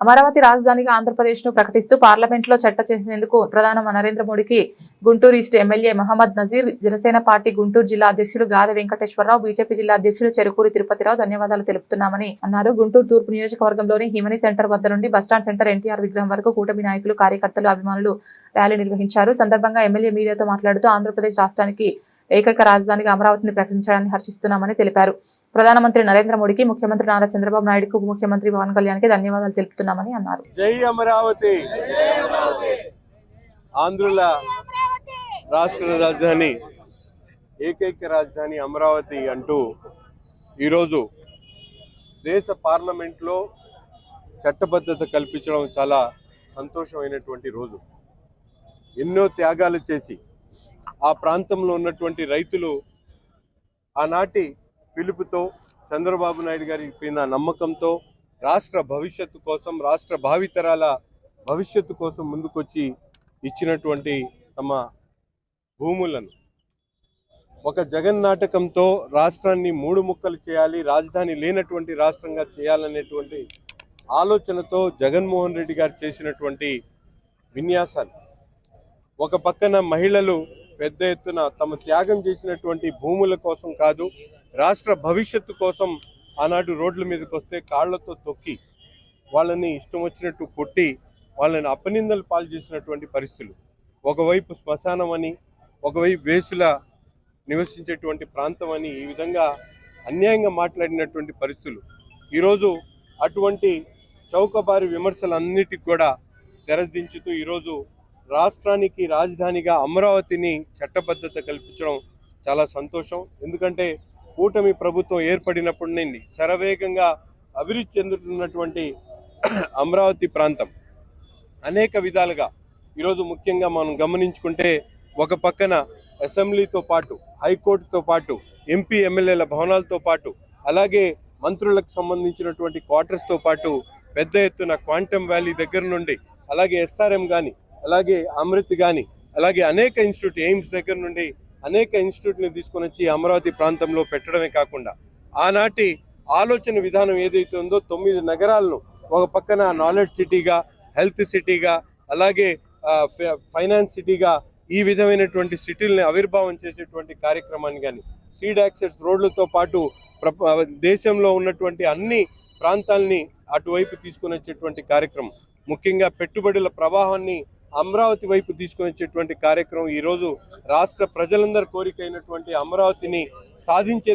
అమరావతి రాజధానిగా ఆంధ్రప్రదేశ్ ను ప్రకటిస్తూ పార్లమెంట్ లో చట్ట చేసేందుకు ప్రధాని నరేంద్ర మోడీకి Guntur east MLA Mohammed Nazeer, Janasena party Guntur జిల్లా అధ్యక్షులు గాదె వెంకటేశ్వరరావు, బీజేపీ జిల్లా అధ్యక్షులు చెరుకూరి తిరుపతిరావు ధన్యవాదాలు తెలుపుతున్నామని అన్నారు. గుంటూరు తూర్పు నియోజకవర్గంలోని హిమని సెంటర్ వద్ద నుండి బస్టాండ్ సెంటర్ ఎన్టీఆర్ విగ్రహం వరకు కూటమి నాయకులు, కార్యకర్తలు, అభిమానులు ర్యాలీ నిర్వహించారు. సందర్భంగా ఎమ్మెల్యే మీడియాతో మాట్లాడుతూ ఆంధ్రప్రదేశ్ రాష్ట్రానికి ఏకైక రాజధానిగా అమరావతిని ప్రకటించడాన్ని హర్షిస్తున్నామని తెలిపారు. ప్రధానమంత్రి నరేంద్ర మోడీకి, ముఖ్యమంత్రి నారా చంద్రబాబు నాయుడుకు, ఉప ముఖ్యమంత్రి పవన్ కళ్యాణ్కి ధన్యవాదాలు తెలుపుతున్నామని అన్నారు. జై అమరావతి. ఆంధ్రుల రాష్ట్ర రాజధాని, ఏకైక రాజధాని అమరావతి అంటూ ఈరోజు దేశ పార్లమెంట్లో చట్టబద్ధత కల్పించడం చాలా సంతోషమైనటువంటి రోజు. ఎన్నో త్యాగాలు చేసి ఆ ప్రాంతంలో ఉన్నటువంటి రైతులు ఆనాటి పిలుపుతో, చంద్రబాబు నాయుడు గారి పైన నమ్మకంతో రాష్ట్ర భవిష్యత్తు కోసం, రాష్ట్ర భావితరాల భవిష్యత్తు కోసం ముందుకొచ్చి ఇచ్చినటువంటి తమ భూములను ఒక జగన్నాటకంతో రాష్ట్రాన్ని మూడు ముక్కలు చేయాలి, రాజధాని లేనటువంటి రాష్ట్రంగా చేయాలనేటువంటి ఆలోచనతో జగన్మోహన్ రెడ్డి గారు చేసినటువంటి విన్యాసాలు, ఒక పక్కన మహిళలు పెద్ద ఎత్తున తమ త్యాగం చేసినటువంటి భూముల కోసం కాదు, రాష్ట్ర భవిష్యత్తు కోసం ఆనాడు రోడ్ల మీదకి వస్తే కాళ్లతో తొక్కి వాళ్ళని ఇష్టం వచ్చినట్టు కొట్టి వాళ్ళని అపనిందలు పాలు చేసినటువంటి పరిస్థితులు. ఒకవైపు శ్మశానం అని, ఒకవైపు వేసుల నివసించేటువంటి ప్రాంతం అని, ఈ విధంగా అన్యాయంగా మాట్లాడినటువంటి పరిస్థితులు. ఈరోజు అటువంటి చౌకబారి విమర్శలన్నిటికి కూడా తెరదించుతూ ఈరోజు రాష్ట్రానికి రాజధానిగా అమరావతిని చట్టబద్ధత కల్పించడం చాలా సంతోషం. ఎందుకంటే కూటమి ప్రభుత్వం ఏర్పడినప్పటి నుండి శరవేగంగా అభివృద్ధి చెందుతున్నటువంటి అమరావతి ప్రాంతం అనేక విధాలుగా ఈరోజు ముఖ్యంగా మనం గమనించుకుంటే, ఒక పక్కన అసెంబ్లీతో పాటు, హైకోర్టుతో పాటు, ఎంపీ ఎమ్మెల్యేల భవనాలతో పాటు, అలాగే మంత్రులకు సంబంధించినటువంటి క్వార్టర్స్తో పాటు పెద్ద ఎత్తున క్వాంటమ్ వ్యాలీ దగ్గర నుండి, అలాగే ఎస్ఆర్ఎం కానీ, అలాగే అమృత్ కానీ, అలాగే అనేక ఇన్స్టిట్యూట్, ఎయిమ్స్ దగ్గర నుండి అనేక ఇన్స్టిట్యూట్ని తీసుకొని వచ్చి అమరావతి ప్రాంతంలో పెట్టడమే కాకుండా ఆనాటి ఆలోచన విధానం ఏదైతే ఉందో 9 నగరాలను ఒక పక్కన నాలెడ్జ్ సిటీగా, హెల్త్ సిటీగా, అలాగే ఫైనాన్స్ సిటీగా ఈ విధమైనటువంటి సిటీలని ఆవిర్భావం చేసేటువంటి కార్యక్రమాన్ని కానీ, సీడ్ యాక్సెస్ రోడ్లతో పాటు దేశంలో ఉన్నటువంటి అన్ని ప్రాంతాలని అటువైపు తీసుకొని వచ్చేటువంటి కార్యక్రమం, ముఖ్యంగా పెట్టుబడుల ప్రవాహాన్ని అమరావతి వైపు తీసుకొని వచ్చేటువంటి కార్యక్రమం ఈరోజు రాష్ట్ర ప్రజలందరి కోరిక అయినటువంటి అమరావతిని సాధించే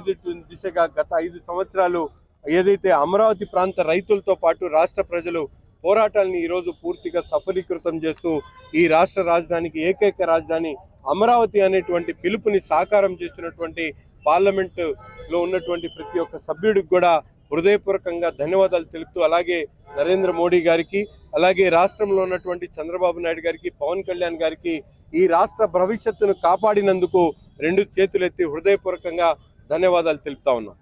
దిశగా గత 5 సంవత్సరాలు ఏదైతే అమరావతి ప్రాంత రైతులతో పాటు రాష్ట్ర ప్రజలు పోరాటాలని ఈరోజు పూర్తిగా సఫలీకృతం చేస్తూ ఈ రాష్ట్ర రాజధానికి ఏకైక రాజధాని అమరావతి అనేటువంటి పిలుపుని సాకారం చేసినటువంటి పార్లమెంటులో ఉన్నటువంటి ప్రతి ఒక్క సభ్యుడికి కూడా హృదయపూర్వకంగా ధన్యవాదాలు తెలుపుతూ, అలాగే నరేంద్ర మోడీ గారికి, అలాగే రాష్ట్రంలో ఉన్నటువంటి చంద్రబాబు నాయుడు గారికి, పవన్ కళ్యాణ్ గారికి ఈ రాష్ట్ర భవిష్యత్తును కాపాడినందుకు 2 చేతులెత్తి హృదయపూర్వకంగా ధన్యవాదాలు తెలుపుతా ఉన్నాం.